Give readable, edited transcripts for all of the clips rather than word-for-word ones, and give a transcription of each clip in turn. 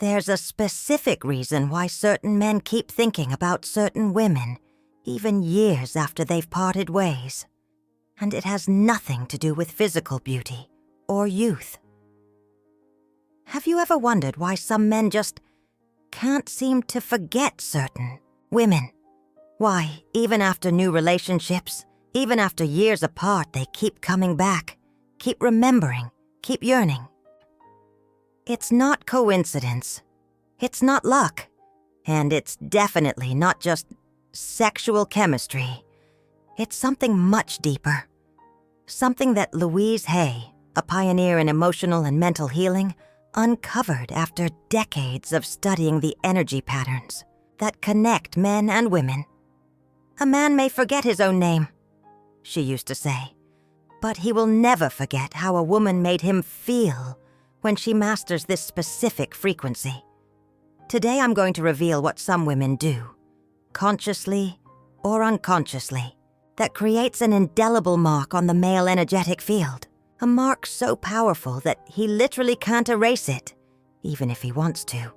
There's a specific reason why certain men keep thinking about certain women, even years after they've parted ways. And it has nothing to do with physical beauty or youth. Have you ever wondered why some men just can't seem to forget certain women? Why, even after new relationships, even after years apart, they keep coming back, keep remembering, keep yearning? It's not coincidence. It's not luck. And it's definitely not just sexual chemistry. It's something much deeper. Something that Louise Hay, a pioneer in emotional and mental healing, uncovered after decades of studying the energy patterns that connect men and women. A man may forget his own name, she used to say, but he will never forget how a woman made him feel when she masters this specific frequency. Today I'm going to reveal what some women do, consciously or unconsciously, that creates an indelible mark on the male energetic field. A mark so powerful that he literally can't erase it, even if he wants to.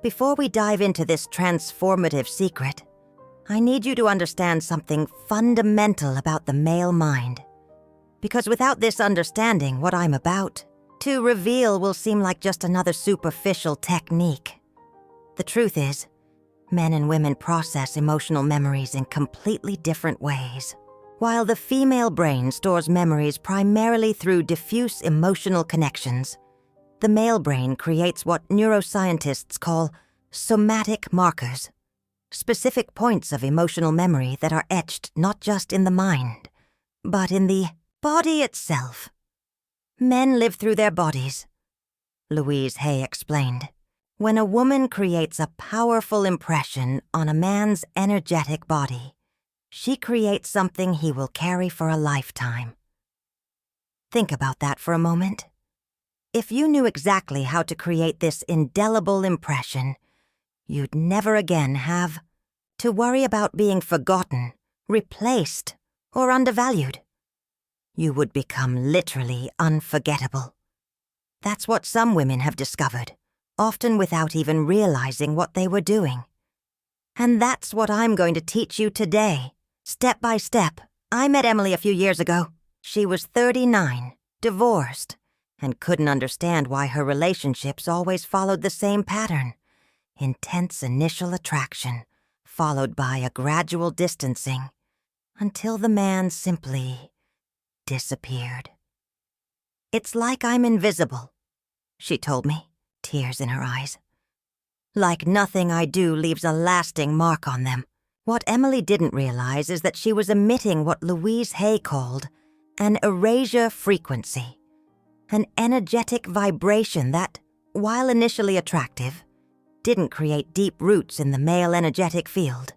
Before we dive into this transformative secret, I need you to understand something fundamental about the male mind. Because without this understanding what I'm about to reveal will seem like just another superficial technique. The truth is, men and women process emotional memories in completely different ways. While the female brain stores memories primarily through diffuse emotional connections, the male brain creates what neuroscientists call somatic markers, specific points of emotional memory that are etched not just in the mind, but in the body itself. Men live through their bodies, Louise Hay explained. When a woman creates a powerful impression on a man's energetic body, she creates something he will carry for a lifetime. Think about that for a moment. If you knew exactly how to create this indelible impression, you'd never again have to worry about being forgotten, replaced, or undervalued. You would become literally unforgettable. That's what some women have discovered, often without even realizing what they were doing. And that's what I'm going to teach you today, step by step. I met Emily a few years ago. She was 39, divorced, and couldn't understand why her relationships always followed the same pattern. Intense initial attraction, followed by a gradual distancing, until the man simply disappeared. "It's like I'm invisible," she told me, tears in her eyes. "Like nothing I do leaves a lasting mark on them." What Emily didn't realize is that she was emitting what Louise Hay called an erasure frequency, an energetic vibration that, while initially attractive, didn't create deep roots in the male energetic field.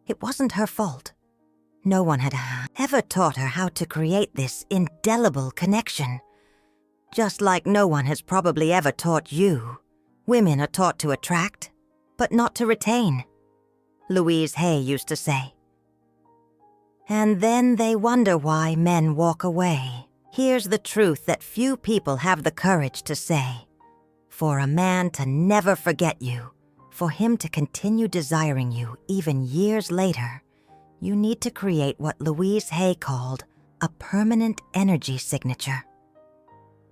It wasn't her fault. No one had ever taught her how to create this indelible connection. Just like no one has probably ever taught you. Women are taught to attract, but not to retain, Louise Hay used to say. And then they wonder why men walk away. Here's the truth that few people have the courage to say. For a man to never forget you, for him to continue desiring you even years later, you need to create what Louise Hay called a permanent energy signature.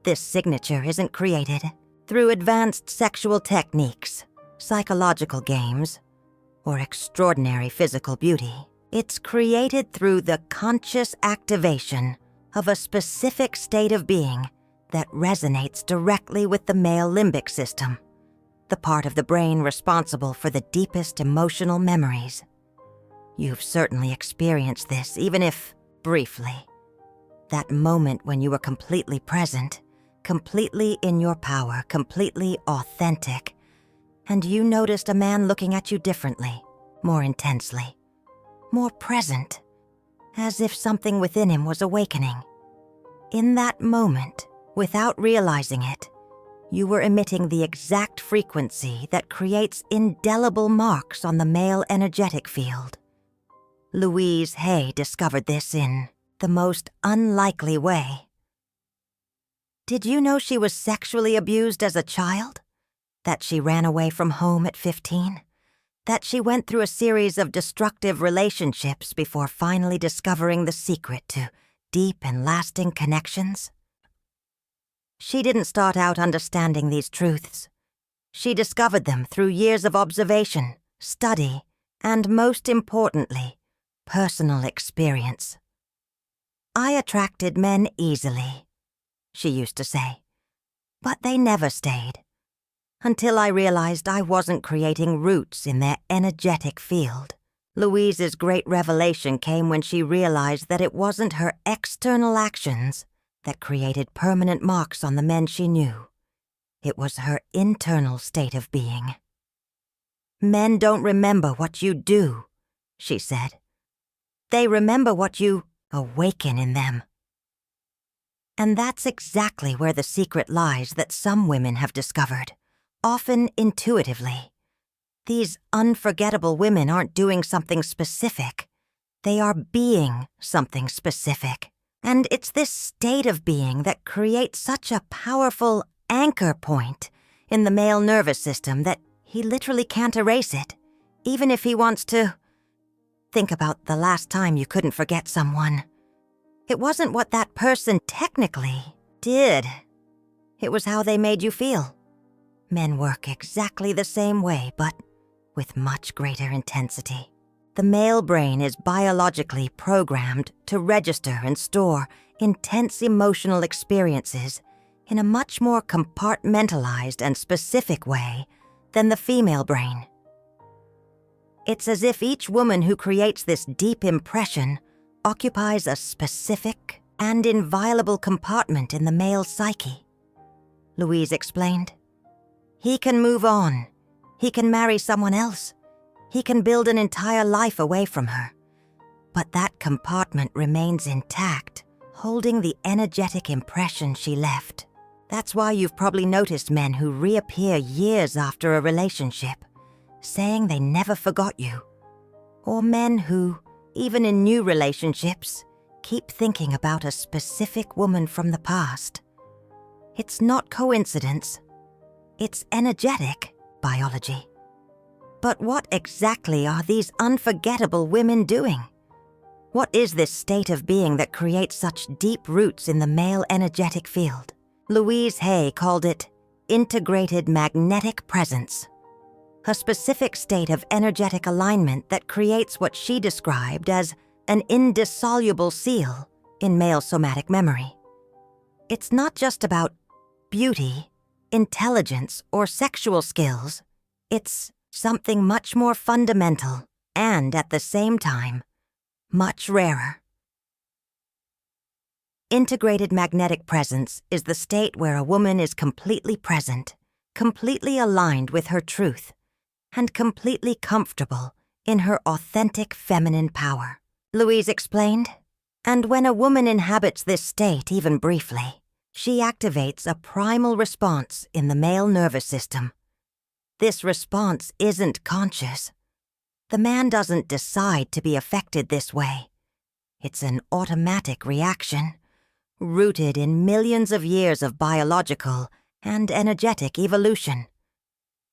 This signature isn't created through advanced sexual techniques, psychological games, or extraordinary physical beauty. It's created through the conscious activation of a specific state of being that resonates directly with the male limbic system, the part of the brain responsible for the deepest emotional memories. You've certainly experienced this, even if briefly. That moment when you were completely present, completely in your power, completely authentic, and you noticed a man looking at you differently, more intensely, more present, as if something within him was awakening. In that moment, without realizing it, you were emitting the exact frequency that creates indelible marks on the male energetic field. Louise Hay discovered this in the most unlikely way. Did you know she was sexually abused as a child? That she ran away from home at 15? That she went through a series of destructive relationships before finally discovering the secret to deep and lasting connections? She didn't start out understanding these truths. She discovered them through years of observation, study, and most importantly, personal experience. "I attracted men easily," she used to say, "but they never stayed. Until I realized I wasn't creating roots in their energetic field." Louise's great revelation came when she realized that it wasn't her external actions that created permanent marks on the men she knew. It was her internal state of being. "Men don't remember what you do," she said. "They remember what you awaken in them." And that's exactly where the secret lies that some women have discovered, often intuitively. These unforgettable women aren't doing something specific. They are being something specific. And it's this state of being that creates such a powerful anchor point in the male nervous system that he literally can't erase it, even if he wants to. Think about the last time you couldn't forget someone. It wasn't what that person technically did. It was how they made you feel. Men work exactly the same way, but with much greater intensity. The male brain is biologically programmed to register and store intense emotional experiences in a much more compartmentalized and specific way than the female brain. It's as if each woman who creates this deep impression occupies a specific and inviolable compartment in the male psyche. Louise explained. He can move on. He can marry someone else. He can build an entire life away from her. But that compartment remains intact, holding the energetic impression she left. That's why you've probably noticed men who reappear years after a relationship, saying they never forgot you. Or men who, even in new relationships, keep thinking about a specific woman from the past. It's not coincidence. It's energetic biology. But what exactly are these unforgettable women doing? What is this state of being that creates such deep roots in the male energetic field? Louise Hay called it integrated magnetic presence, a specific state of energetic alignment that creates what she described as an indissoluble seal in male somatic memory. It's not just about beauty, intelligence, or sexual skills. It's something much more fundamental and, at the same time, much rarer. Integrated magnetic presence is the state where a woman is completely present, completely aligned with her truth, and completely comfortable in her authentic feminine power, Louise explained. And when a woman inhabits this state even briefly, she activates a primal response in the male nervous system. This response isn't conscious. The man doesn't decide to be affected this way. It's an automatic reaction, rooted in millions of years of biological and energetic evolution.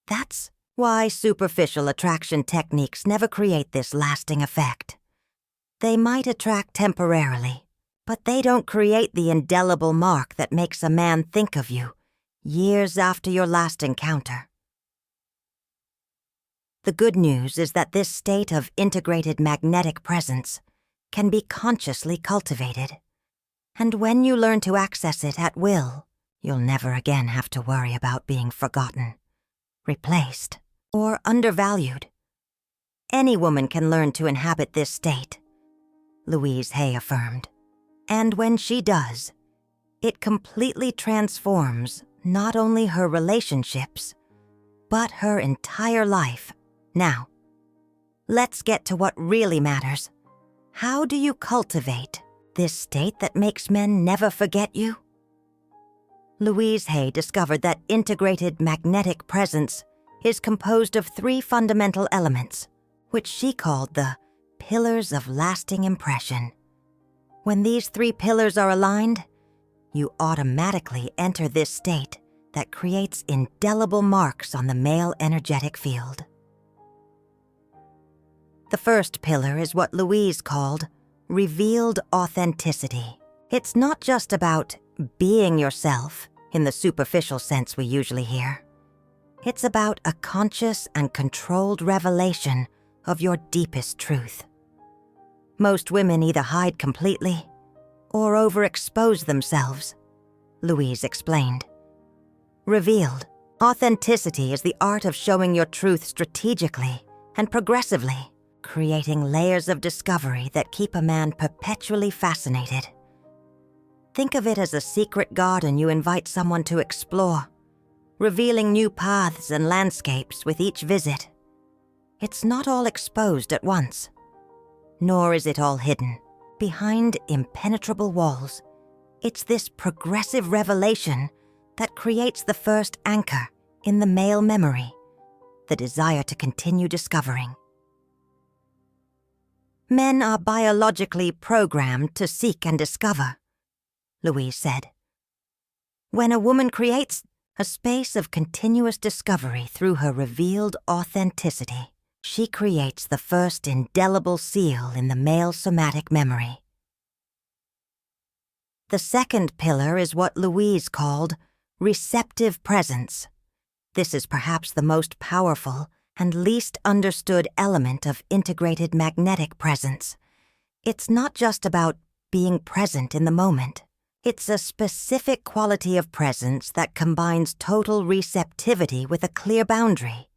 That's why superficial attraction techniques never create this lasting effect. They might attract temporarily, but they don't create the indelible mark that makes a man think of you years after your last encounter. The good news is that this state of integrated magnetic presence can be consciously cultivated. And when you learn to access it at will, you'll never again have to worry about being forgotten, replaced, or undervalued. Any woman can learn to inhabit this state, Louise Hay affirmed. And when she does, it completely transforms not only her relationships, but her entire life. Now, let's get to what really matters. How do you cultivate this state that makes men never forget you? Louise Hay discovered that integrated magnetic presence is composed of 3 fundamental elements, which she called the pillars of lasting impression. When these 3 pillars are aligned, you automatically enter this state that creates indelible marks on the male energetic field. The first pillar is what Louise called revealed authenticity. It's not just about being yourself in the superficial sense we usually hear. It's about a conscious and controlled revelation of your deepest truth. Most women either hide completely or overexpose themselves, Louise explained. Revealed authenticity is the art of showing your truth strategically and progressively, creating layers of discovery that keep a man perpetually fascinated. Think of it as a secret garden you invite someone to explore, revealing new paths and landscapes with each visit. It's not all exposed at once, nor is it all hidden behind impenetrable walls. It's this progressive revelation that creates the first anchor in the male memory, the desire to continue discovering. Men are biologically programmed to seek and discover, Louise said. When a woman creates a space of continuous discovery through her revealed authenticity, she creates the first indelible seal in the male somatic memory. The second pillar is what Louise called receptive presence. This is perhaps the most powerful and least understood element of integrated magnetic presence. It's not just about being present in the moment. It's a specific quality of presence that combines total receptivity with a clear boundary,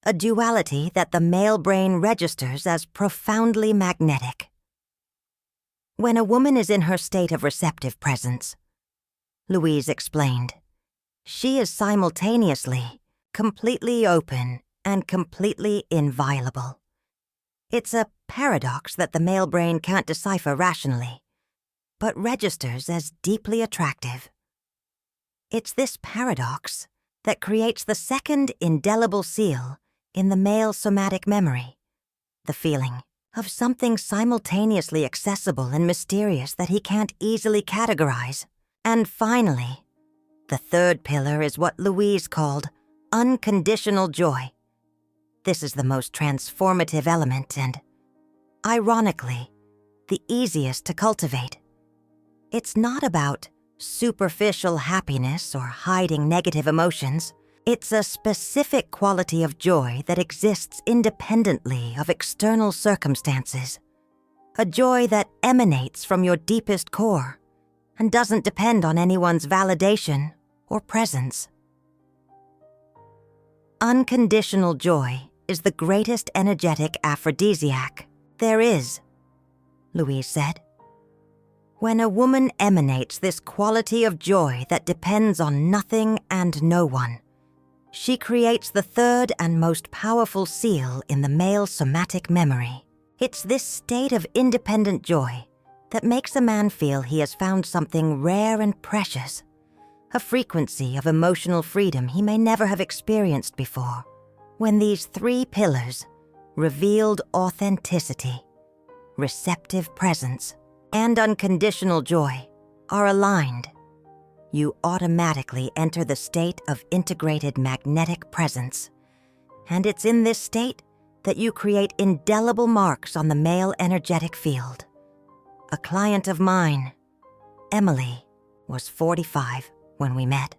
a duality that the male brain registers as profoundly magnetic. When a woman is in her state of receptive presence, Louise explained, she is simultaneously completely open and completely inviolable. It's a paradox that the male brain can't decipher rationally, but registers as deeply attractive. It's this paradox that creates the second indelible seal in the male somatic memory, the feeling of something simultaneously accessible and mysterious that he can't easily categorize. And finally, the third pillar is what Louise called unconditional joy. This is the most transformative element and, ironically, the easiest to cultivate. It's not about superficial happiness or hiding negative emotions. It's a specific quality of joy that exists independently of external circumstances. A joy that emanates from your deepest core and doesn't depend on anyone's validation or presence. Unconditional joy is the greatest energetic aphrodisiac there is, Louise said. When a woman emanates this quality of joy that depends on nothing and no one, she creates the third and most powerful seal in the male somatic memory. It's this state of independent joy that makes a man feel he has found something rare and precious, a frequency of emotional freedom he may never have experienced before. When these three pillars, revealed authenticity, receptive presence, and unconditional joy, are aligned, you automatically enter the state of integrated magnetic presence. And it's in this state that you create indelible marks on the male energetic field. A client of mine, Emily, was 45 when we met,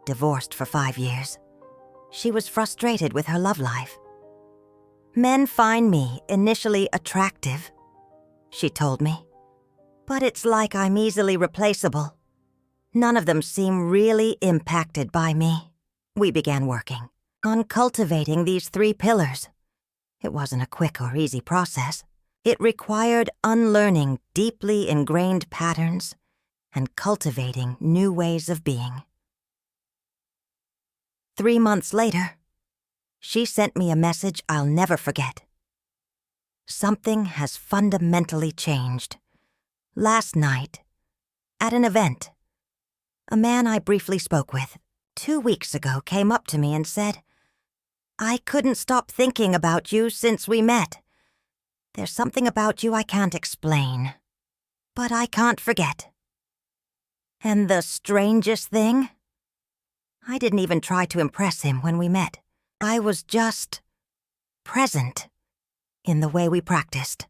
divorced for 5 years. She was frustrated with her love life. Men find me initially attractive, she told me, but it's like I'm easily replaceable. None of them seem really impacted by me. We began working on cultivating these three pillars. It wasn't a quick or easy process. It required unlearning deeply ingrained patterns and cultivating new ways of being. 3 months later, she sent me a message I'll never forget. Something has fundamentally changed. Last night, at an event, a man I briefly spoke with 2 weeks ago came up to me and said, "I couldn't stop thinking about you since we met. There's something about you I can't explain, but I can't forget." And the strangest thing? I didn't even try to impress him when we met. I was just present in the way we practiced.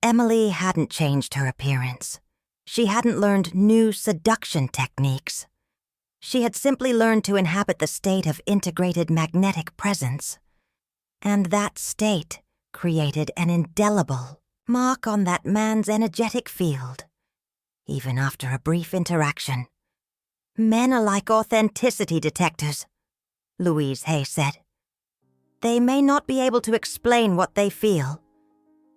Emily hadn't changed her appearance. She hadn't learned new seduction techniques. She had simply learned to inhabit the state of integrated magnetic presence. And that state created an indelible mark on that man's energetic field, even after a brief interaction. Men are like authenticity detectors, Louise Hay said. They may not be able to explain what they feel,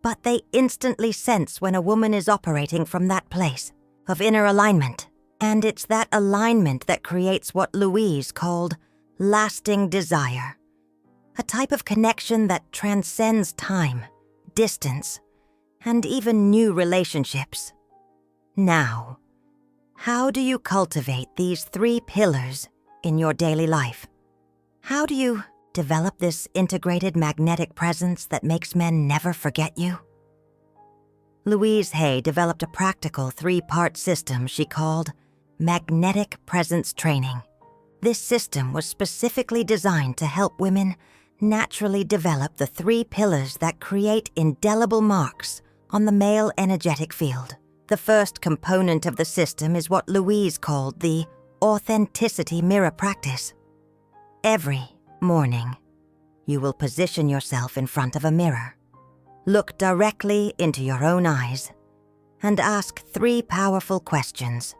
but they instantly sense when a woman is operating from that place of inner alignment. And it's that alignment that creates what Louise called lasting desire, a type of connection that transcends time, distance, and even new relationships. Now, how do you cultivate these 3 pillars in your daily life? How do you develop this integrated magnetic presence that makes men never forget you? Louise Hay developed a practical 3-part system she called Magnetic Presence Training. This system was specifically designed to help women naturally develop the 3 pillars that create indelible marks on the male energetic field. The first component of the system is what Louise called the authenticity mirror practice. Every morning, you will position yourself in front of a mirror. Look directly into your own eyes and ask 3 powerful questions.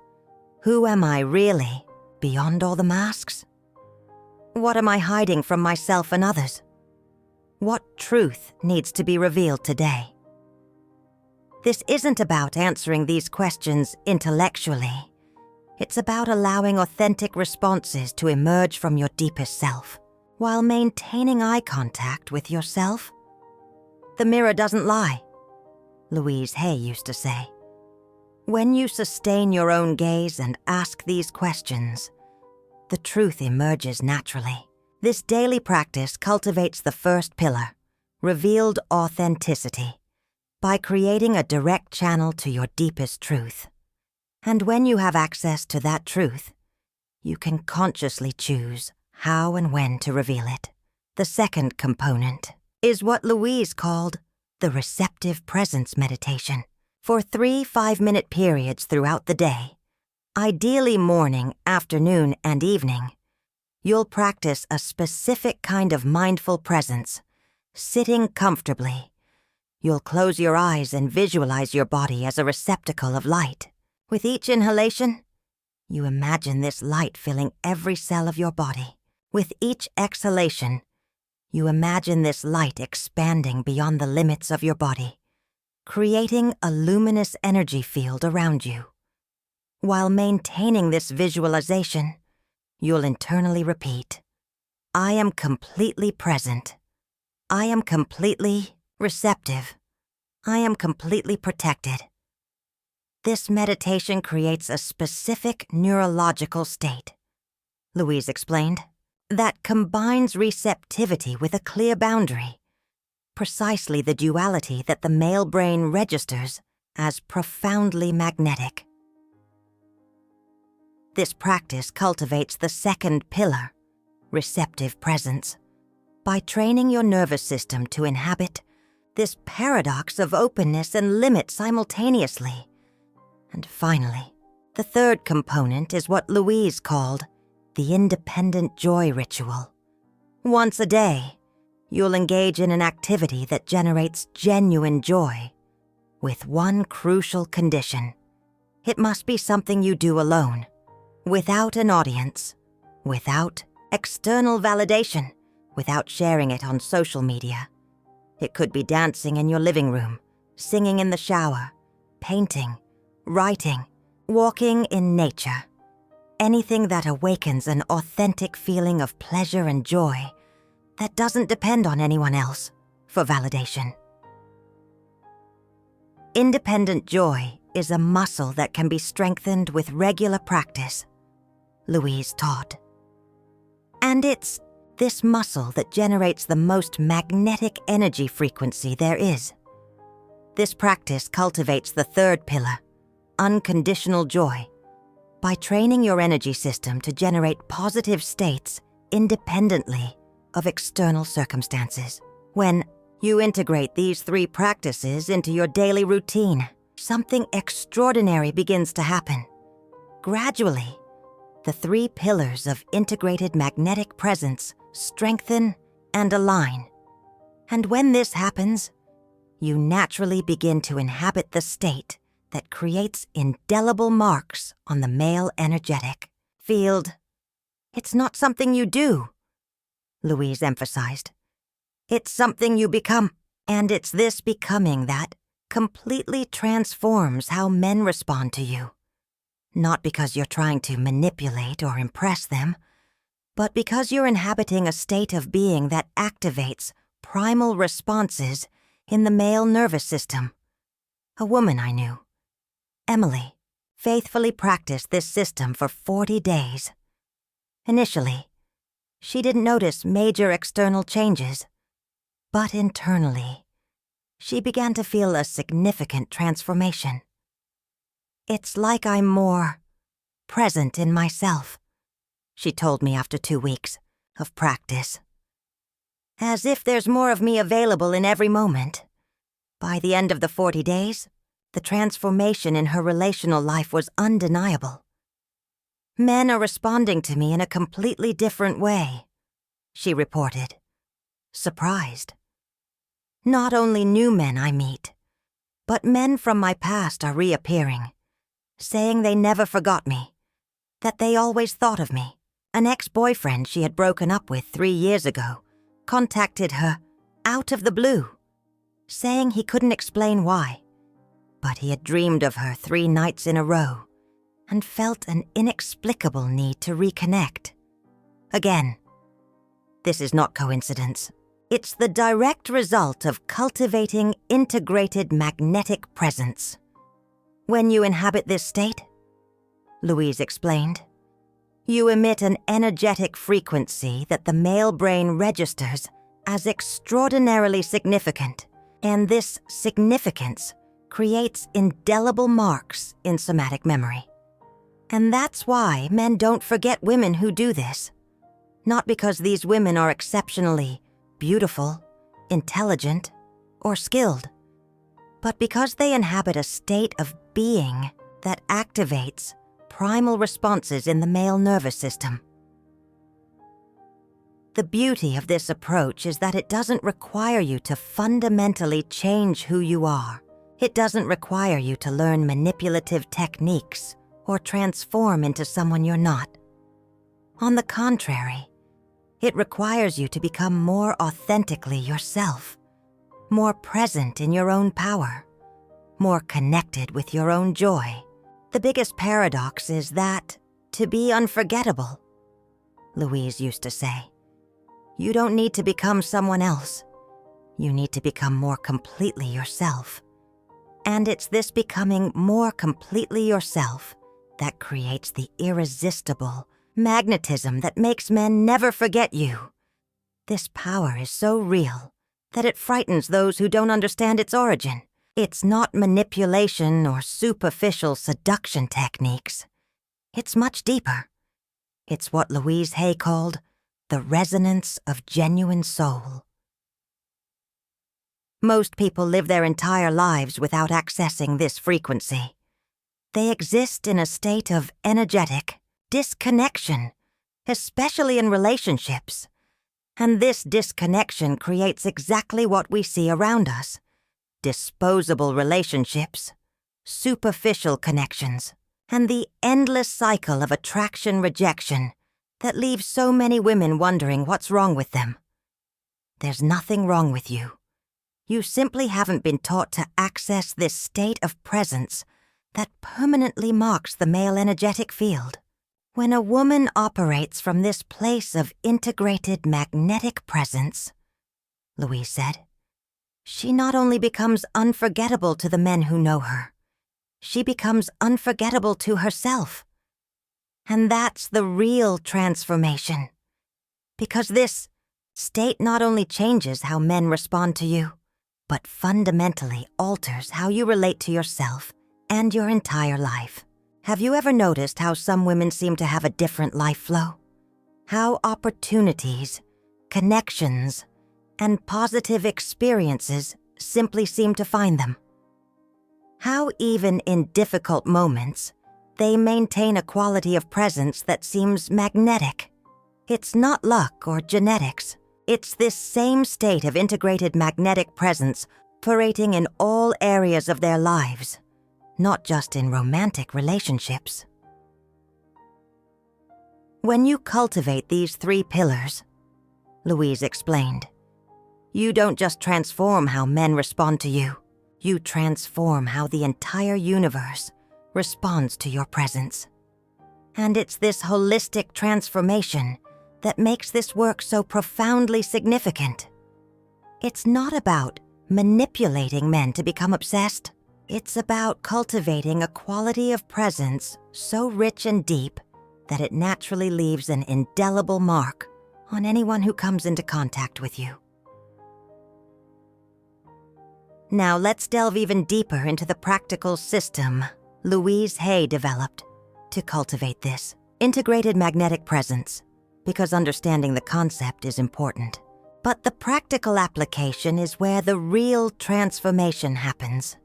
Who am I really, beyond all the masks? What am I hiding from myself and others? What truth needs to be revealed today? This isn't about answering these questions intellectually. It's about allowing authentic responses to emerge from your deepest self, while maintaining eye contact with yourself. The mirror doesn't lie, Louise Hay used to say. When you sustain your own gaze and ask these questions, the truth emerges naturally. This daily practice cultivates the first pillar, revealed authenticity, by creating a direct channel to your deepest truth. And when you have access to that truth, you can consciously choose how and when to reveal it. The second component is what Louise called the receptive presence meditation. For 3 5-minute periods throughout the day, ideally morning, afternoon, and evening, you'll practice a specific kind of mindful presence, sitting comfortably. You'll close your eyes and visualize your body as a receptacle of light. With each inhalation, you imagine this light filling every cell of your body. With each exhalation, you imagine this light expanding beyond the limits of your body, creating a luminous energy field around you. While maintaining this visualization, you'll internally repeat, I am completely present. I am completely receptive. I am completely protected. This meditation creates a specific neurological state, Louise explained, that combines receptivity with a clear boundary, precisely the duality that the male brain registers as profoundly magnetic. This practice cultivates the second pillar, receptive presence, by training your nervous system to inhabit this paradox of openness and limit simultaneously. And finally, the third component is what Louise called the independent joy ritual. Once a day, you'll engage in an activity that generates genuine joy, with one crucial condition. It must be something you do alone, without an audience, without external validation, without sharing it on social media. It could be dancing in your living room, singing in the shower, painting, writing, walking in nature. Anything that awakens an authentic feeling of pleasure and joy that doesn't depend on anyone else for validation. Independent joy is a muscle that can be strengthened with regular practice, Louise taught. And it's this muscle that generates the most magnetic energy frequency there is. This practice cultivates the third pillar, unconditional joy, by training your energy system to generate positive states independently of external circumstances. When you integrate these 3 practices into your daily routine, something extraordinary begins to happen. Gradually, the 3 pillars of integrated magnetic presence strengthen and align. And when this happens, you naturally begin to inhabit the state that creates indelible marks on the male energetic field. It's not something you do, Louise emphasized. It's something you become, and it's this becoming that completely transforms how men respond to you. Not because you're trying to manipulate or impress them, but because you're inhabiting a state of being that activates primal responses in the male nervous system. A woman I knew, Emily, faithfully practiced this system for 40 days. Initially, she didn't notice major external changes, but internally, she began to feel a significant transformation. It's like I'm more present in myself, she told me after 2 weeks of practice. As if there's more of me available in every moment. By the end of the 40 days, the transformation in her relational life was undeniable. Men are responding to me in a completely different way, she reported, surprised. Not only new men I meet, but men from my past are reappearing, saying they never forgot me, that they always thought of me. An ex-boyfriend she had broken up with 3 years ago contacted her out of the blue, saying he couldn't explain why, but he had dreamed of her 3 nights in a row and felt an inexplicable need to reconnect. Again, this is not coincidence. It's the direct result of cultivating integrated magnetic presence. When you inhabit this state, Louise explained, you emit an energetic frequency that the male brain registers as extraordinarily significant, and this significance creates indelible marks in somatic memory. And that's why men don't forget women who do this. Not because these women are exceptionally beautiful, intelligent, or skilled, but because they inhabit a state of being that activates primal responses in the male nervous system. The beauty of this approach is that it doesn't require you to fundamentally change who you are. It doesn't require you to learn manipulative techniques or transform into someone you're not. On the contrary, it requires you to become more authentically yourself, more present in your own power, more connected with your own joy. The biggest paradox is that, to be unforgettable, Louise used to say, you don't need to become someone else. You need to become more completely yourself. And it's this becoming more completely yourself that creates the irresistible magnetism that makes men never forget you. This power is so real that it frightens those who don't understand its origin. It's not manipulation or superficial seduction techniques. It's much deeper. It's what Louise Hay called the resonance of genuine soul. Most people live their entire lives without accessing this frequency. They exist in a state of energetic disconnection, especially in relationships. And this disconnection creates exactly what we see around us: disposable relationships, superficial connections, and the endless cycle of attraction-rejection that leaves so many women wondering what's wrong with them. There's nothing wrong with you. You simply haven't been taught to access this state of presence that permanently marks the male energetic field. When a woman operates from this place of integrated magnetic presence, Louise said, she not only becomes unforgettable to the men who know her, she becomes unforgettable to herself. And that's the real transformation. Because this state not only changes how men respond to you, but fundamentally alters how you relate to yourself and your entire life. Have you ever noticed how some women seem to have a different life flow? How opportunities, connections, and positive experiences simply seem to find them? How even in difficult moments, they maintain a quality of presence that seems magnetic. It's not luck or genetics. It's this same state of integrated magnetic presence operating in all areas of their lives, not just in romantic relationships. When you cultivate these 3 pillars, Louise explained, you don't just transform how men respond to you, you transform how the entire universe responds to your presence. And it's this holistic transformation that makes this work so profoundly significant. It's not about manipulating men to become obsessed. It's about cultivating a quality of presence so rich and deep that it naturally leaves an indelible mark on anyone who comes into contact with you. Now let's delve even deeper into the practical system Louise Hay developed to cultivate this integrated magnetic presence, because understanding the concept is important. But the practical application is where the real transformation happens.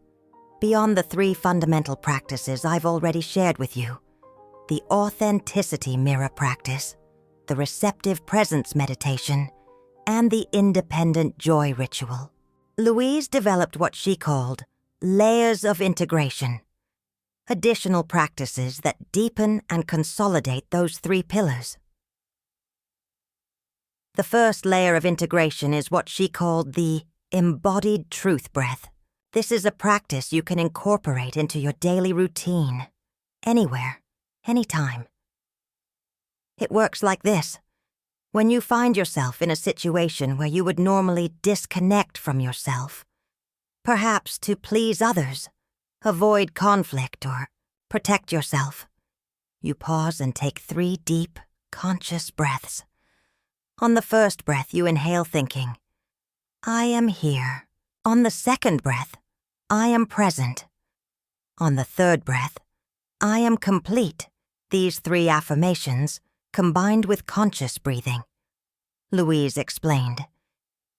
Beyond the 3 fundamental practices I've already shared with you, the authenticity mirror practice, the receptive presence meditation, and the independent joy ritual, Louise developed what she called layers of integration, additional practices that deepen and consolidate those 3 pillars. The first layer of integration is what she called the embodied truth breath. This is a practice you can incorporate into your daily routine, anywhere, anytime. It works like this. When you find yourself in a situation where you would normally disconnect from yourself, perhaps to please others, avoid conflict, or protect yourself, you pause and take 3 deep, conscious breaths. On the first breath, you inhale thinking, I am here. On the second breath, I am present. On the third breath, I am complete. These 3 affirmations, combined with conscious breathing, Louise explained,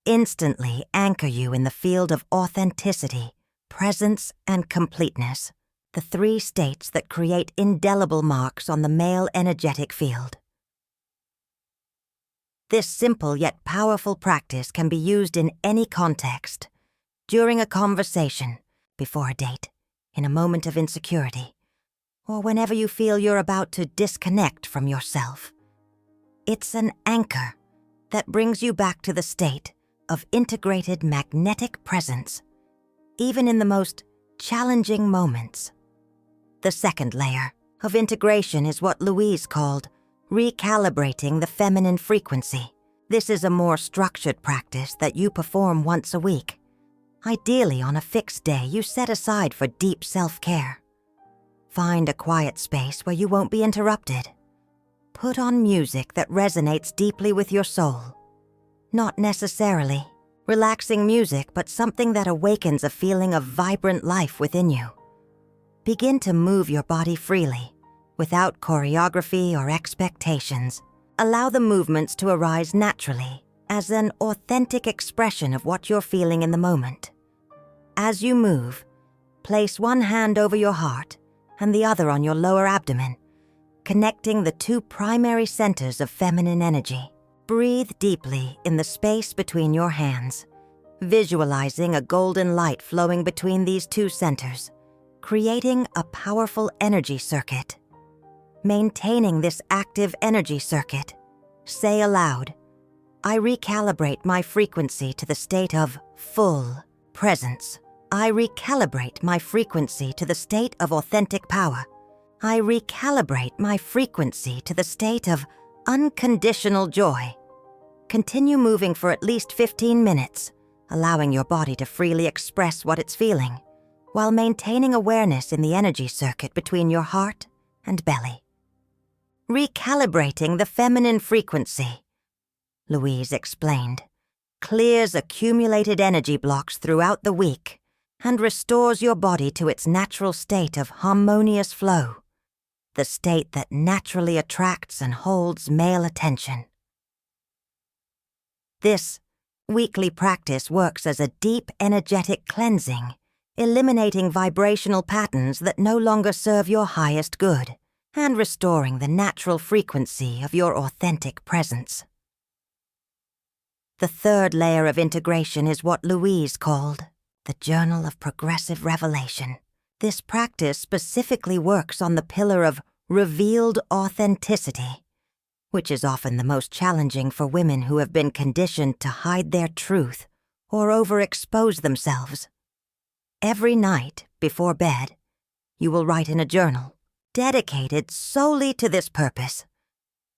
instantly anchor you in the field of authenticity, presence, and completeness, the 3 states that create indelible marks on the male energetic field. This simple yet powerful practice can be used in any context, during a conversation, before a date, in a moment of insecurity, or whenever you feel you're about to disconnect from yourself. It's an anchor that brings you back to the state of integrated magnetic presence, even in the most challenging moments. The second layer of integration is what Louise called recalibrating the feminine frequency. This is a more structured practice that you perform once a week, ideally on a fixed day you set aside for deep self-care. Find a quiet space where you won't be interrupted. Put on music that resonates deeply with your soul. Not necessarily relaxing music, but something that awakens a feeling of vibrant life within you. Begin to move your body freely, without choreography or expectations. Allow the movements to arise naturally, as an authentic expression of what you're feeling in the moment. As you move, place one hand over your heart and the other on your lower abdomen, connecting the 2 primary centers of feminine energy. Breathe deeply in the space between your hands, visualizing a golden light flowing between these 2 centers, creating a powerful energy circuit. Maintaining this active energy circuit, say aloud, I recalibrate my frequency to the state of full presence. I recalibrate my frequency to the state of authentic power. I recalibrate my frequency to the state of unconditional joy. Continue moving for at least 15 minutes, allowing your body to freely express what it's feeling, while maintaining awareness in the energy circuit between your heart and belly. Recalibrating the feminine frequency, Louise explained, clears accumulated energy blocks throughout the week and restores your body to its natural state of harmonious flow. the state that naturally attracts and holds male attention. This weekly practice works as a deep energetic cleansing, eliminating vibrational patterns that no longer serve your highest good, and restoring the natural frequency of your authentic presence. The third layer of integration is what Louise called the Journal of Progressive Revelation. This practice specifically works on the pillar of revealed authenticity, which is often the most challenging for women who have been conditioned to hide their truth or overexpose themselves. Every night, before bed, you will write in a journal, dedicated solely to this purpose.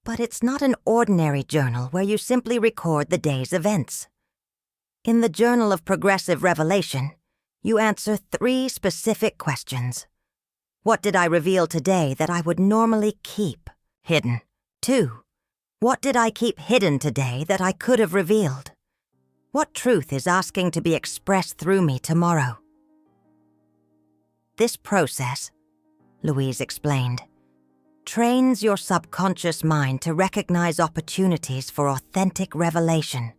But it's not an ordinary journal where you simply record the day's events. In the Journal of Progressive Revelation, you answer 3 specific questions. What did I reveal today that I would normally keep hidden? 2. What did I keep hidden today that I could have revealed? What truth is asking to be expressed through me tomorrow? This process, Louise explained, trains your subconscious mind to recognize opportunities for authentic revelation,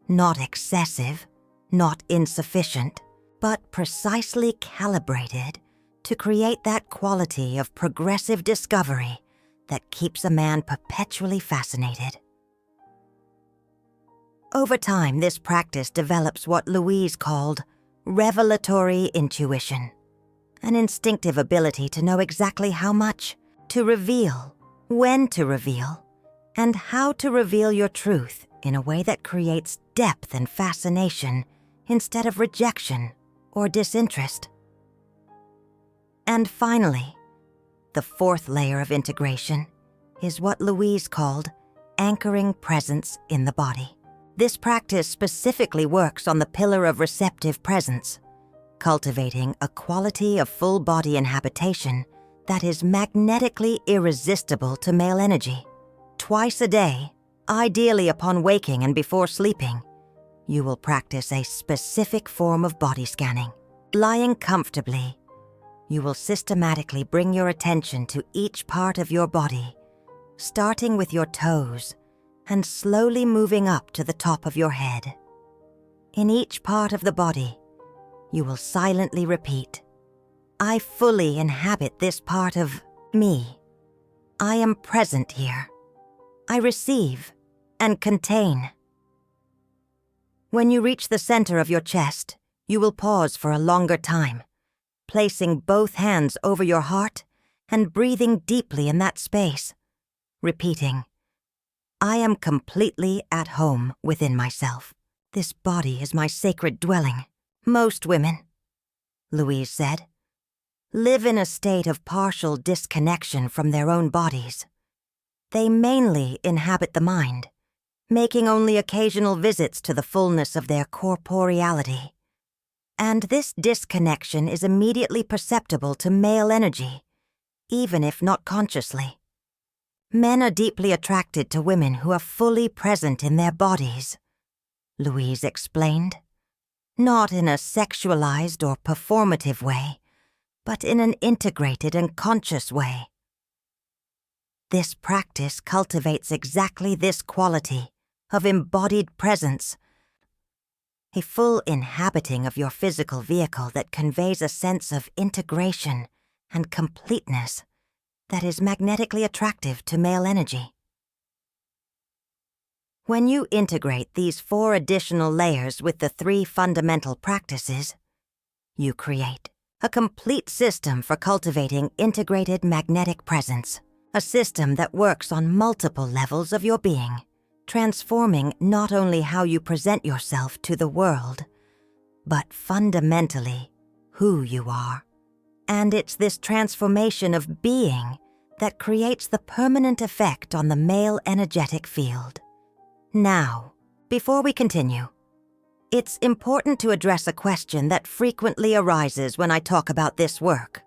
not excessive, not insufficient, but precisely calibrated to create that quality of progressive discovery that keeps a man perpetually fascinated. Over time, this practice develops what Louise called revelatory intuition, an instinctive ability to know exactly how much to reveal, when to reveal, and how to reveal your truth in a way that creates depth and fascination instead of rejection or disinterest. And finally, the fourth layer of integration is what Louise called anchoring presence in the body. This practice specifically works on the pillar of receptive presence, cultivating a quality of full body inhabitation that is magnetically irresistible to male energy. Twice a day, ideally upon waking and before sleeping, you will practice a specific form of body scanning. Lying comfortably, you will systematically bring your attention to each part of your body, starting with your toes and slowly moving up to the top of your head. In each part of the body, you will silently repeat, I fully inhabit this part of me. I am present here. I receive and contain. When you reach the center of your chest, you will pause for a longer time, placing both hands over your heart and breathing deeply in that space, repeating, I am completely at home within myself. This body is my sacred dwelling. Most women, Louise said, live in a state of partial disconnection from their own bodies. They mainly inhabit the mind, making only occasional visits to the fullness of their corporeality. And this disconnection is immediately perceptible to male energy, even if not consciously. Men are deeply attracted to women who are fully present in their bodies, Louise explained, not in a sexualized or performative way, but in an integrated and conscious way. This practice cultivates exactly this quality of embodied presence, a full inhabiting of your physical vehicle that conveys a sense of integration and completeness that is magnetically attractive to male energy. When you integrate these 4 additional layers with the 3 fundamental practices, you create a complete system for cultivating integrated magnetic presence, a system that works on multiple levels of your being, transforming not only how you present yourself to the world, but fundamentally who you are. And it's this transformation of being that creates the permanent effect on the male energetic field. Now, before we continue, it's important to address a question that frequently arises when I talk about this work.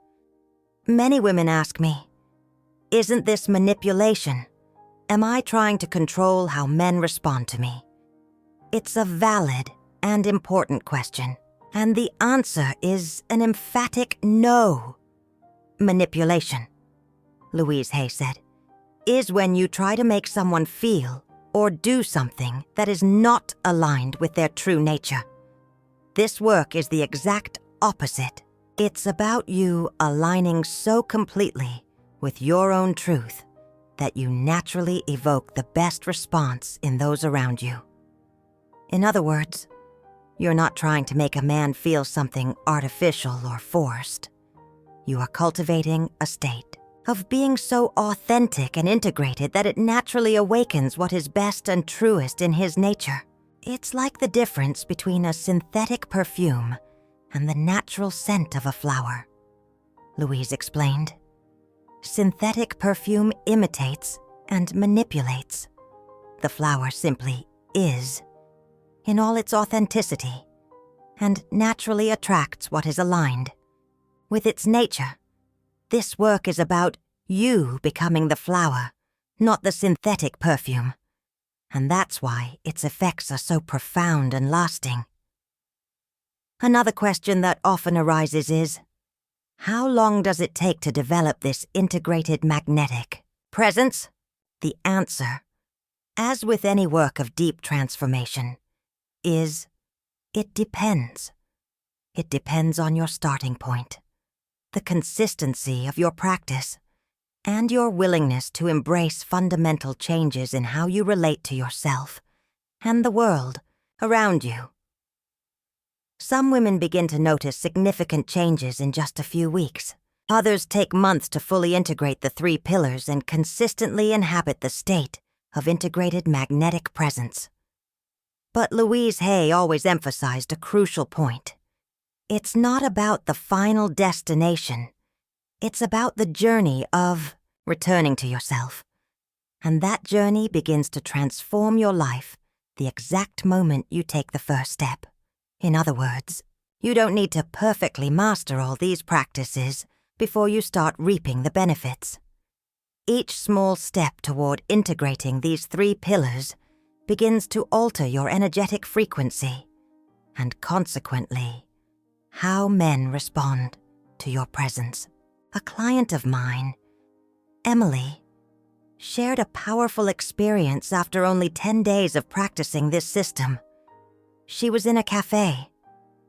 Many women ask me, isn't this manipulation? Am I trying to control how men respond to me? It's a valid and important question, and the answer is an emphatic no. Manipulation. Louise Hay said, is when you try to make someone feel or do something that is not aligned with their true nature. This work is the exact opposite. It's about you aligning so completely with your own truth that you naturally evoke the best response in those around you. In other words, you're not trying to make a man feel something artificial or forced. You are cultivating a state of being so authentic and integrated that it naturally awakens what is best and truest in his nature. It's like the difference between a synthetic perfume and the natural scent of a flower, Louise explained. Synthetic perfume imitates and manipulates. The flower simply is, in all its authenticity, and naturally attracts what is aligned with its nature. This work is about you becoming the flower, not the synthetic perfume. And that's why its effects are so profound and lasting. Another question that often arises is, how long does it take to develop this integrated magnetic presence? The answer, as with any work of deep transformation, is it depends. It depends on your starting point, the consistency of your practice, and your willingness to embrace fundamental changes in how you relate to yourself and the world around you. Some women begin to notice significant changes in just a few weeks. Others take months to fully integrate the 3 pillars and consistently inhabit the state of integrated magnetic presence. But Louise Hay always emphasized a crucial point. It's not about the final destination. It's about the journey of returning to yourself. And that journey begins to transform your life the exact moment you take the first step. In other words, you don't need to perfectly master all these practices before you start reaping the benefits. Each small step toward integrating these 3 pillars begins to alter your energetic frequency and consequently how men respond to your presence. A client of mine, Emily, shared a powerful experience after only 10 days of practicing this system. She was in a cafe,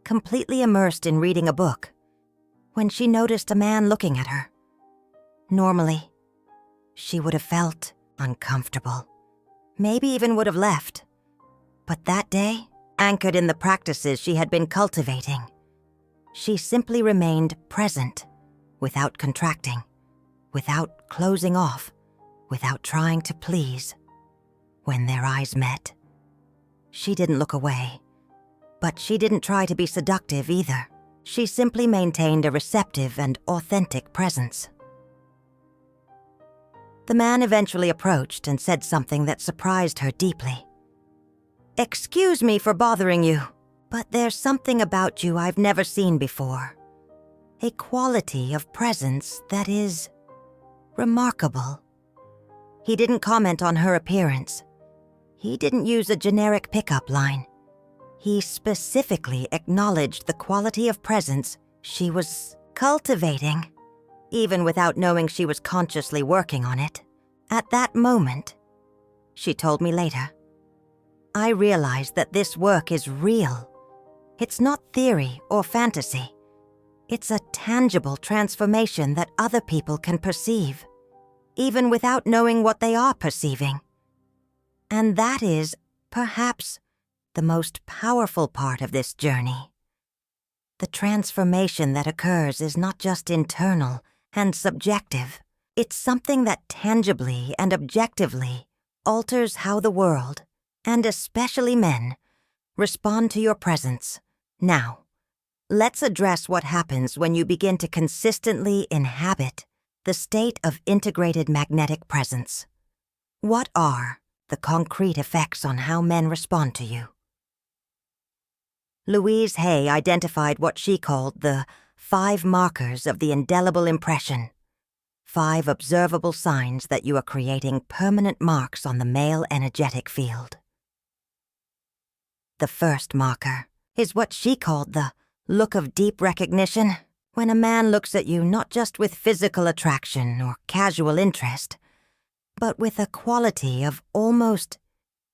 completely immersed in reading a book, when she noticed a man looking at her. Normally, she would have felt uncomfortable, maybe even would have left. But that day, anchored in the practices she had been cultivating, she simply remained present, without contracting, without closing off, without trying to please. When their eyes met, she didn't look away, but she didn't try to be seductive either. She simply maintained a receptive and authentic presence. The man eventually approached and said something that surprised her deeply. "Excuse me for bothering you, but there's something about you I've never seen before. A quality of presence that is remarkable." He didn't comment on her appearance. He didn't use a generic pickup line. He specifically acknowledged the quality of presence she was cultivating, even without knowing she was consciously working on it. At that moment, she told me later, I realized that this work is real. It's not theory or fantasy. It's a tangible transformation that other people can perceive, even without knowing what they are perceiving. And that is, perhaps, the most powerful part of this journey. The transformation that occurs is not just internal and subjective. It's something that tangibly and objectively alters how the world, and especially men, respond to your presence. Now, let's address what happens when you begin to consistently inhabit the state of integrated magnetic presence. What are the concrete effects on how men respond to you? Louise Hay identified what she called the 5 markers of the indelible impression, 5 observable signs that you are creating permanent marks on the male energetic field. The first marker is what she called the look of deep recognition. When a man looks at you not just with physical attraction or casual interest, but with a quality of almost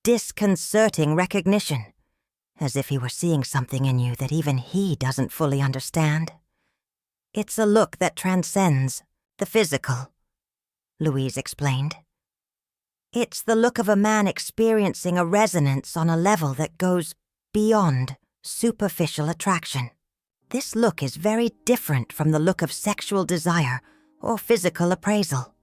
disconcerting recognition, as if he were seeing something in you that even he doesn't fully understand. It's a look that transcends the physical, Louise explained. It's the look of a man experiencing a resonance on a level that goes beyond superficial attraction. This look is very different from the look of sexual desire or physical appraisal.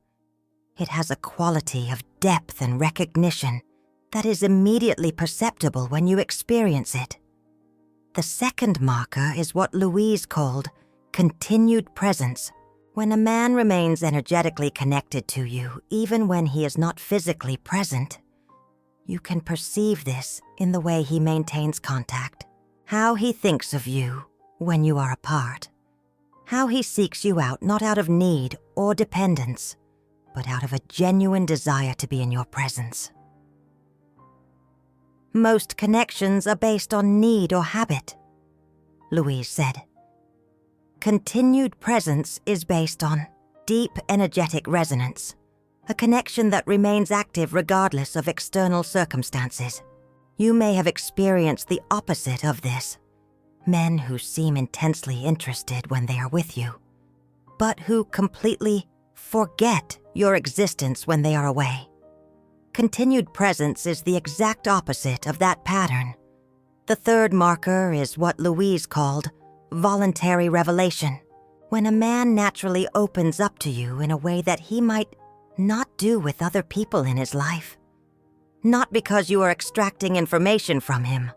It has a quality of depth and recognition that is immediately perceptible when you experience it. The second marker is what Louise called continued presence. When a man remains energetically connected to you, even when he is not physically present, you can perceive this in the way he maintains contact, how he thinks of you when you are apart, how he seeks you out not out of need or dependence, but out of a genuine desire to be in your presence. Most connections are based on need or habit, Louise said. Continued presence is based on deep energetic resonance, a connection that remains active regardless of external circumstances. You may have experienced the opposite of this, men who seem intensely interested when they are with you, but who completely forget your existence when they are away. Continued presence is the exact opposite of that pattern. The third marker is what Louise called voluntary revelation, when a man naturally opens up to you in a way that he might not do with other people in his life. Not because you are extracting information from him,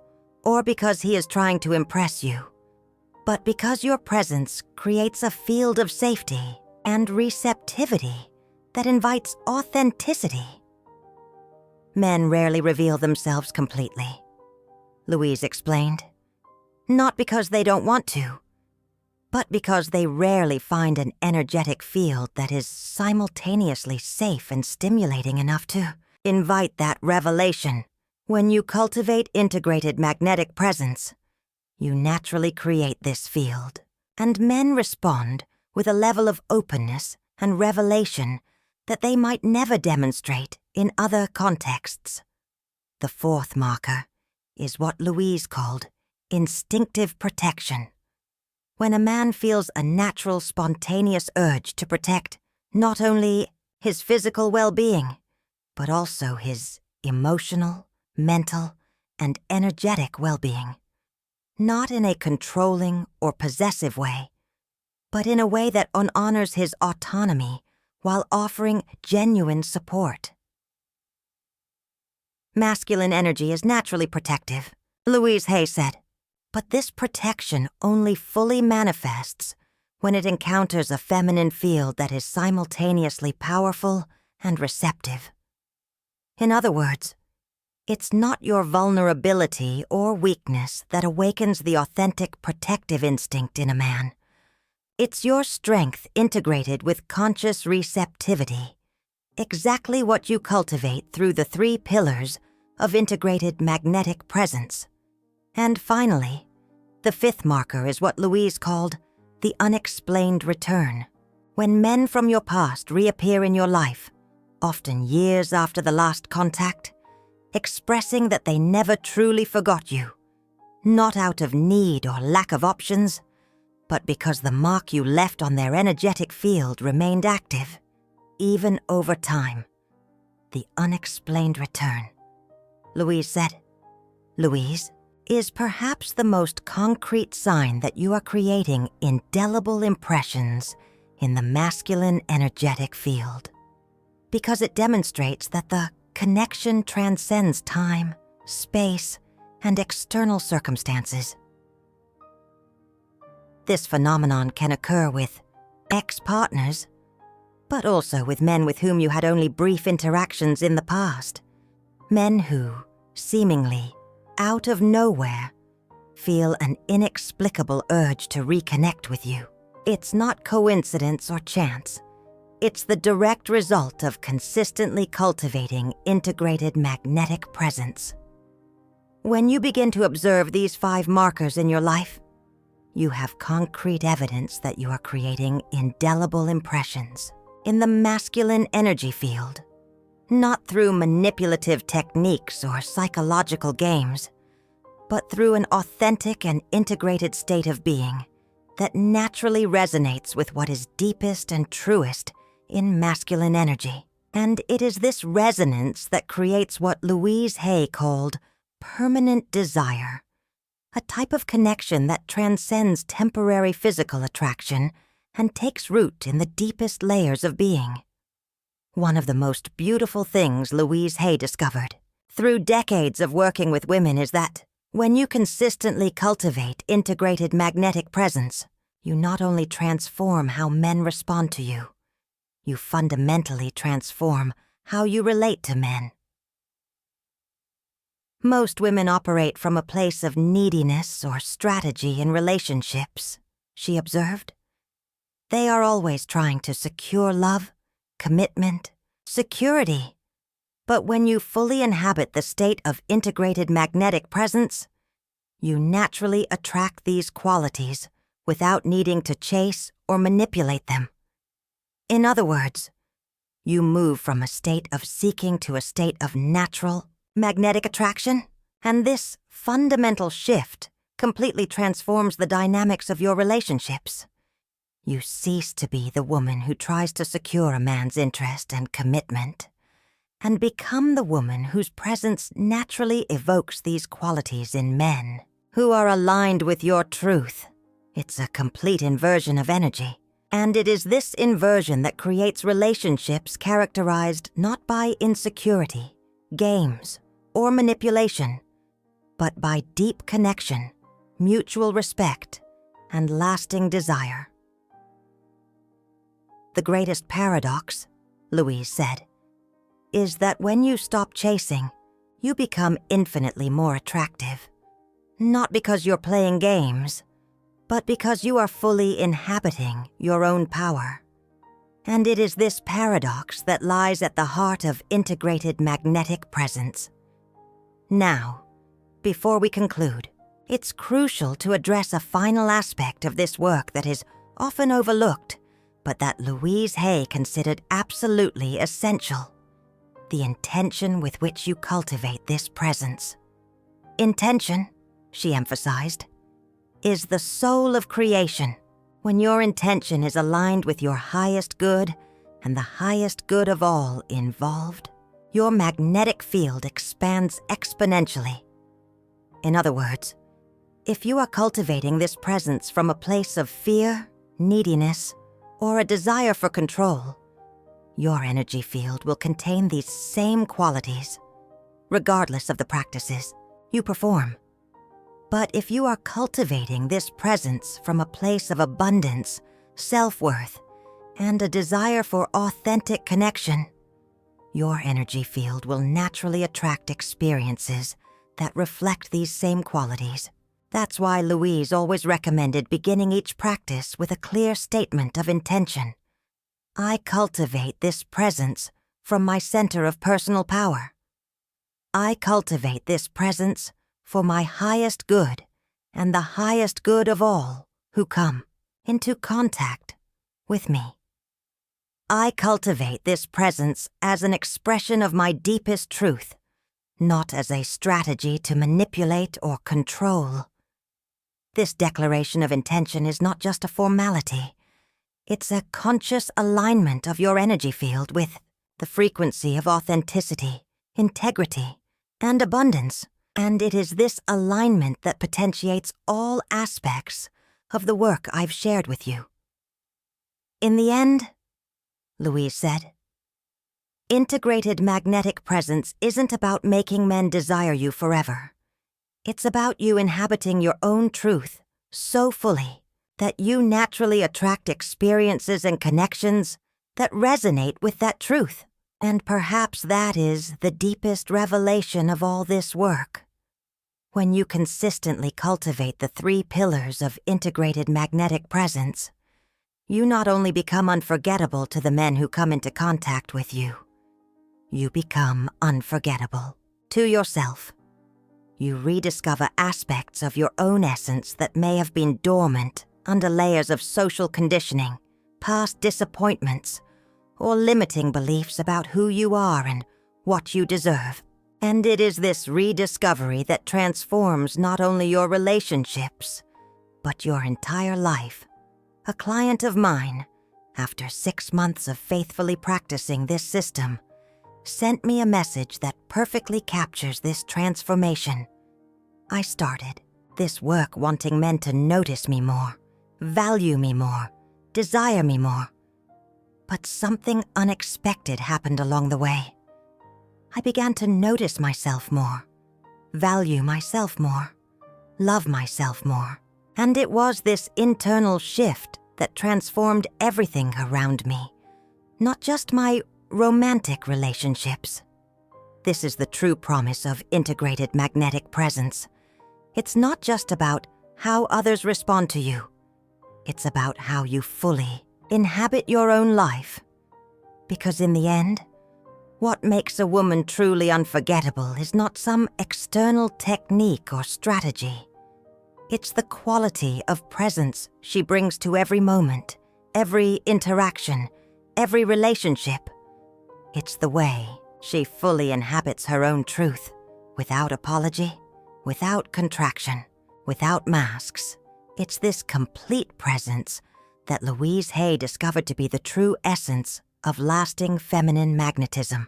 or because he is trying to impress you, but because your presence creates a field of safety and receptivity that invites authenticity. Men rarely reveal themselves completely, Louise explained. Not because they don't want to, but because they rarely find an energetic field that is simultaneously safe and stimulating enough to invite that revelation. When you cultivate integrated magnetic presence, you naturally create this field, and men respond with a level of openness and revelation that they might never demonstrate in other contexts. The fourth marker is what Louise called instinctive protection. When a man feels a natural, spontaneous urge to protect not only his physical well-being, but also his emotional, mental, and energetic well-being. Not in a controlling or possessive way, but in a way that honors his autonomy while offering genuine support. Masculine energy is naturally protective, Louise Hay said, but this protection only fully manifests when it encounters a feminine field that is simultaneously powerful and receptive. In other words, it's not your vulnerability or weakness that awakens the authentic protective instinct in a man. It's your strength integrated with conscious receptivity, exactly what you cultivate through the 3 pillars of integrated magnetic presence. And finally, the 5th marker is what Louise called the unexplained return. When men from your past reappear in your life, often years after the last contact, expressing that they never truly forgot you, not out of need or lack of options, but because the mark you left on their energetic field remained active, even over time. The unexplained return, Louise said. Louise, is perhaps the most concrete sign that you are creating indelible impressions in the masculine energetic field, because it demonstrates that the connection transcends time, space, and external circumstances. This phenomenon can occur with ex-partners, but also with men with whom you had only brief interactions in the past. Men who, seemingly out of nowhere, feel an inexplicable urge to reconnect with you. It's not coincidence or chance. It's the direct result of consistently cultivating integrated magnetic presence. When you begin to observe these 5 markers in your life, you have concrete evidence that you are creating indelible impressions in the masculine energy field, not through manipulative techniques or psychological games, but through an authentic and integrated state of being that naturally resonates with what is deepest and truest in masculine energy. And it is this resonance that creates what Louise Hay called permanent desire, a type of connection that transcends temporary physical attraction and takes root in the deepest layers of being. One of the most beautiful things Louise Hay discovered through decades of working with women is that when you consistently cultivate integrated magnetic presence, you not only transform how men respond to you, you fundamentally transform how you relate to men. Most women operate from a place of neediness or strategy in relationships, she observed. They are always trying to secure love, commitment, security. But when you fully inhabit the state of integrated magnetic presence, you naturally attract these qualities without needing to chase or manipulate them. In other words, you move from a state of seeking to a state of natural, magnetic attraction, and this fundamental shift completely transforms the dynamics of your relationships. You cease to be the woman who tries to secure a man's interest and commitment, and become the woman whose presence naturally evokes these qualities in men who are aligned with your truth. It's a complete inversion of energy, and it is this inversion that creates relationships characterized not by insecurity, games, or manipulation, but by deep connection, mutual respect, and lasting desire. The greatest paradox, Louise said, is that when you stop chasing, you become infinitely more attractive. Not because you're playing games, but because you are fully inhabiting your own power. And it is this paradox that lies at the heart of integrated magnetic presence. Now, before we conclude, it's crucial to address a final aspect of this work that is often overlooked, but that Louise Hay considered absolutely essential: the intention with which you cultivate this presence. Intention, she emphasized, is the soul of creation. When your intention is aligned with your highest good and the highest good of all involved, your magnetic field expands exponentially. In other words, if you are cultivating this presence from a place of fear, neediness, or a desire for control, your energy field will contain these same qualities, regardless of the practices you perform. But if you are cultivating this presence from a place of abundance, self-worth, and a desire for authentic connection, your energy field will naturally attract experiences that reflect these same qualities. That's why Louise always recommended beginning each practice with a clear statement of intention. I cultivate this presence from my center of personal power. I cultivate this presence for my highest good and the highest good of all who come into contact with me. I cultivate this presence as an expression of my deepest truth, not as a strategy to manipulate or control. This declaration of intention is not just a formality. It's a conscious alignment of your energy field with the frequency of authenticity, integrity, and abundance. And it is this alignment that potentiates all aspects of the work I've shared with you. In the end, Louise said, integrated magnetic presence isn't about making men desire you forever. It's about you inhabiting your own truth so fully that you naturally attract experiences and connections that resonate with that truth. And perhaps that is the deepest revelation of all this work. When you consistently cultivate the 3 pillars of integrated magnetic presence, you not only become unforgettable to the men who come into contact with you, you become unforgettable to yourself. You rediscover aspects of your own essence that may have been dormant under layers of social conditioning, past disappointments, or limiting beliefs about who you are and what you deserve. And it is this rediscovery that transforms not only your relationships, but your entire life. A client of mine, after 6 months of faithfully practicing this system, sent me a message that perfectly captures this transformation. I started this work wanting men to notice me more, value me more, desire me more. But something unexpected happened along the way. I began to notice myself more, value myself more, love myself more. And it was this internal shift that transformed everything around me, not just my romantic relationships. This is the true promise of integrated magnetic presence. It's not just about how others respond to you. It's about how you fully inhabit your own life. Because in the end, what makes a woman truly unforgettable is not some external technique or strategy. It's the quality of presence she brings to every moment, every interaction, every relationship. It's the way she fully inhabits her own truth, without apology, without contraction, without masks. It's this complete presence that Louise Hay discovered to be the true essence of lasting feminine magnetism.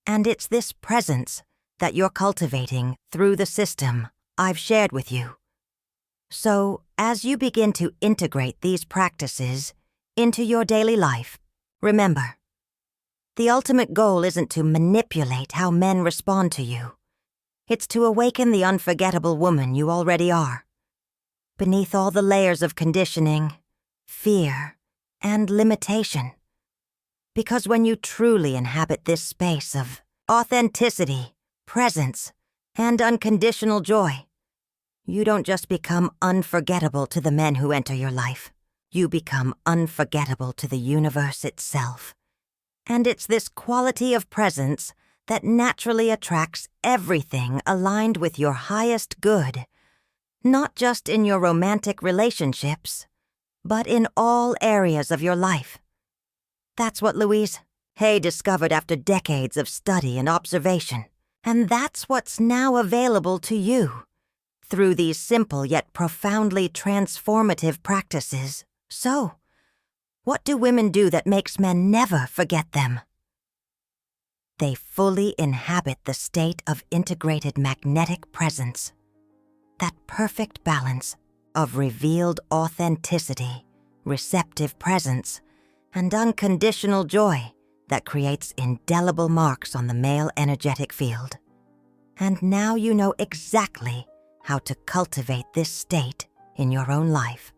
And it's this presence that you're cultivating through the system I've shared with you. So, as you begin to integrate these practices into your daily life, remember, the ultimate goal isn't to manipulate how men respond to you. It's to awaken the unforgettable woman you already are. Beneath all the layers of conditioning, fear, and limitation. Because when you truly inhabit this space of authenticity, presence, and unconditional joy, you don't just become unforgettable to the men who enter your life. You become unforgettable to the universe itself. And it's this quality of presence that naturally attracts everything aligned with your highest good, not just in your romantic relationships, but in all areas of your life. That's what Louise Hay discovered after decades of study and observation, and that's what's now available to you through these simple yet profoundly transformative practices. So, what do women do that makes men never forget them? They fully inhabit the state of integrated magnetic presence, that perfect balance of revealed authenticity, receptive presence, and unconditional joy that creates indelible marks on the male energetic field. And now you know exactly how to cultivate this state in your own life.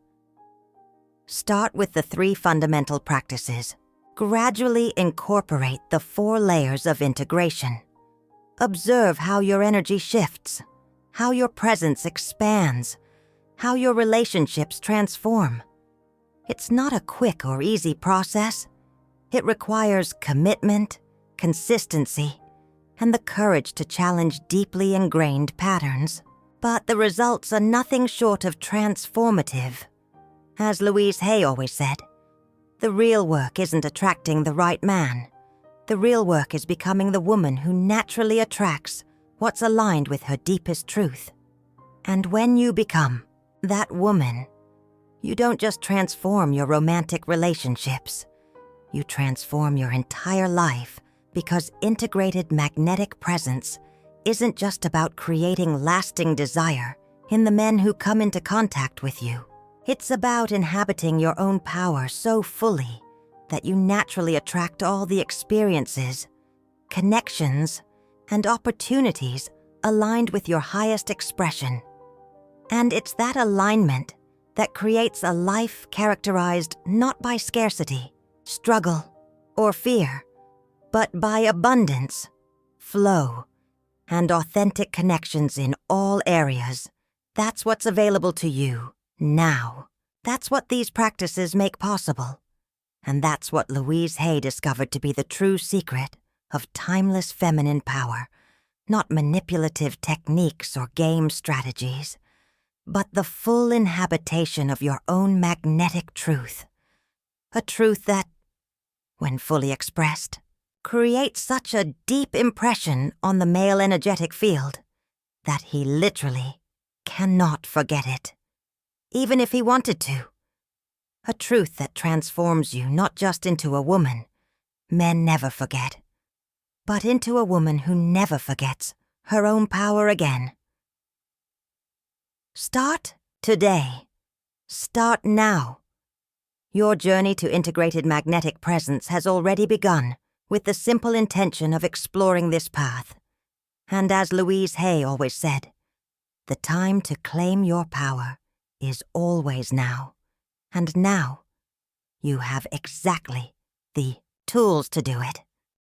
Start with the 3 fundamental practices. Gradually incorporate the 4 layers of integration. Observe how your energy shifts, how your presence expands, how your relationships transform. It's not a quick or easy process. It requires commitment, consistency, and the courage to challenge deeply ingrained patterns. But the results are nothing short of transformative. As Louise Hay always said, the real work isn't attracting the right man. The real work is becoming the woman who naturally attracts what's aligned with her deepest truth. And when you become that woman, you don't just transform your romantic relationships. You transform your entire life, because integrated magnetic presence isn't just about creating lasting desire in the men who come into contact with you. It's about inhabiting your own power so fully that you naturally attract all the experiences, connections, and opportunities aligned with your highest expression. And it's that alignment that creates a life characterized not by scarcity, struggle, or fear, but by abundance, flow, and authentic connections in all areas. That's what's available to you now. That's what these practices make possible. And that's what Louise Hay discovered to be the true secret of timeless feminine power, not manipulative techniques or game strategies, but the full inhabitation of your own magnetic truth. A truth that, when fully expressed, creates such a deep impression on the male energetic field that he literally cannot forget it, even if he wanted to. A truth that transforms you not just into a woman men never forget, but into a woman who never forgets her own power again. Start today. Start now. Your journey to integrated magnetic presence has already begun with the simple intention of exploring this path. And as Louise Hay always said, the time to claim your power is always now. And now, you have exactly the tools to do it.